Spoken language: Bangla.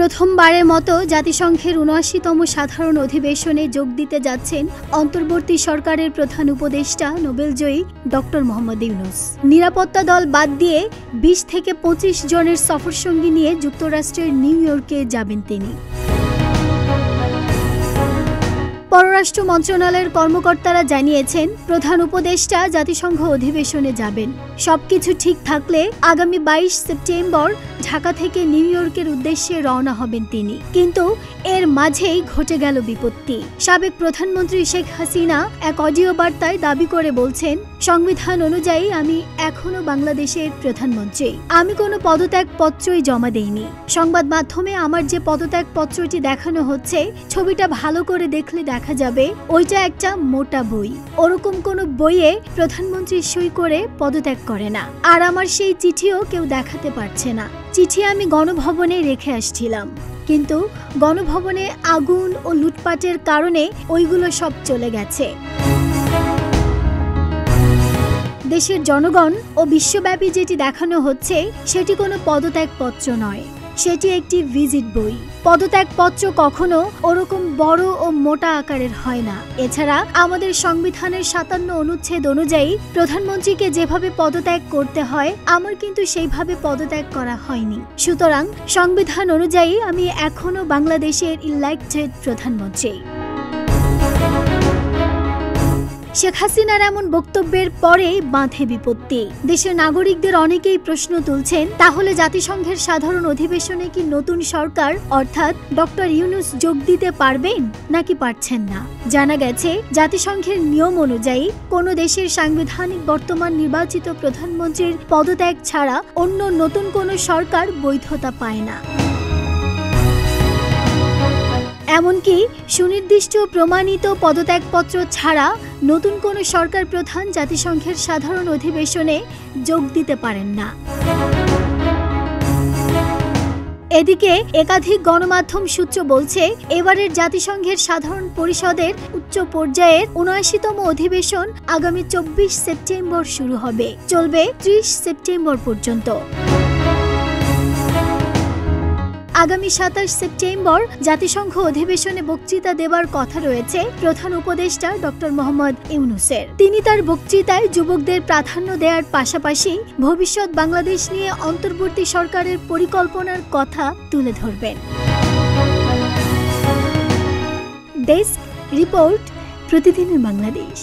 প্রথমবারের মতো জাতিসংঘের ৭৯তম সাধারণ অধিবেশনে যোগ দিতে যাচ্ছেন অন্তর্বর্তী সরকারের প্রধান উপদেষ্টা নোবেলজয়ী ডক্টর মোহাম্মদ ইউনূস। নিরাপত্তা দল বাদ দিয়ে ২০ থেকে ২৫ জনের সফরসঙ্গী নিয়ে যুক্তরাষ্ট্রের নিউ ইয়র্কে যাবেন তিনি। পররাষ্ট্র মন্ত্রণালয়ের কর্মকর্তারা জানিয়েছেন, প্রধান উপদেষ্টা জাতিসংঘ অধিবেশনে যাবেন। সবকিছু ঠিক থাকলে আগামী ২২ সেপ্টেম্বর ঢাকা থেকে নিউ ইয়র্কের উদ্দেশ্যে রওনা হবেন তিনি। কিন্তু এর মাঝেই ঘটে গেল বিপত্তি। সাবেক প্রধানমন্ত্রী শেখ হাসিনা এক অডিও বার্তায় দাবি করে বলছেন, সংবিধান অনুযায়ী আমি এখনো বাংলাদেশের প্রধানমন্ত্রী। আমি কোনো পদত্যাগপত্রই জমা দেইনি। সংবাদ মাধ্যমে আমার যে পদত্যাগপত্রটি দেখানো হচ্ছে, ছবিটা ভালো করে দেখলে দেখা যাবে ওইটা একটা মোটা বই। ওরকম কোনো বইয়ে প্রধানমন্ত্রী সই করে পদত্যাগ করে না। আর আমার সেই চিঠিও কেউ দেখাতে পারছে না। চিঠি আমি গণভবনে রেখে আসছিলাম, কিন্তু গণভবনে আগুন ও লুটপাটের কারণে ওইগুলো সব চলে গেছে। দেশের জনগণ ও বিশ্বব্যাপী যেটি দেখানো হচ্ছে সেটি কোনো পদত্যাগপত্র নয়, সেটি একটি ভিজিট বই। পদত্যাগপত্র কখনো ওরকম বড় ও মোটা আকারের হয় না। এছাড়া আমাদের সংবিধানের ৫৭ অনুচ্ছেদ অনুযায়ী প্রধানমন্ত্রীকে যেভাবে পদত্যাগ করতে হয়, আমার কিন্তু সেইভাবে পদত্যাগ করা হয়নি। সুতরাং সংবিধান অনুযায়ী আমি এখনো বাংলাদেশের ইলেক্টেড প্রধানমন্ত্রী। শেখ হাসিনার এমন বক্তব্যের পরে বাঁধে বিপত্তি। দেশের নাগরিকদের অনেকেই প্রশ্ন তুলছেন, তাহলে জাতিসংঘের সাধারণ অধিবেশনে কি নতুন সরকার অর্থাৎ ডক্টর ইউনূস যোগ দিতে পারবেন নাকি পারছেন না? জানা গেছে, জাতিসংঘের নিয়ম অনুযায়ী কোনো দেশের সাংবিধানিক বর্তমান নির্বাচিত প্রধানমন্ত্রীর পদত্যাগ ছাড়া অন্য নতুন কোনো সরকার বৈধতা পায় না। এমনকি সুনির্দিষ্ট প্রমাণিত পদত্যাগপত্র ছাড়া নতুন কোনো সরকার প্রধান জাতিসংঘের সাধারণ অধিবেশনে যোগ দিতে পারেন না। এদিকে একাধিক গণমাধ্যম সূত্র বলছে, এবারের জাতিসংঘের সাধারণ পরিষদের উচ্চ পর্যায়ের ৭৯তম অধিবেশন আগামী ২৪ সেপ্টেম্বর শুরু হবে, চলবে ৩০ সেপ্টেম্বর পর্যন্ত। আগামী ২৭ সেপ্টেম্বর জাতিসংঘ অধিবেশনে বক্তৃতা দেবার কথা রয়েছে প্রধান উপদেষ্টা ডক্টর মোহাম্মদ ইউনূসের। তিনি তার বক্তৃতায় যুবকদের প্রাধান্য দেওয়ার পাশাপাশি ভবিষ্যৎ বাংলাদেশ নিয়ে অন্তর্বর্তী সরকারের পরিকল্পনার কথা তুলে ধরবেন। ডেস্ক রিপোর্ট, প্রতিদিনের বাংলাদেশ।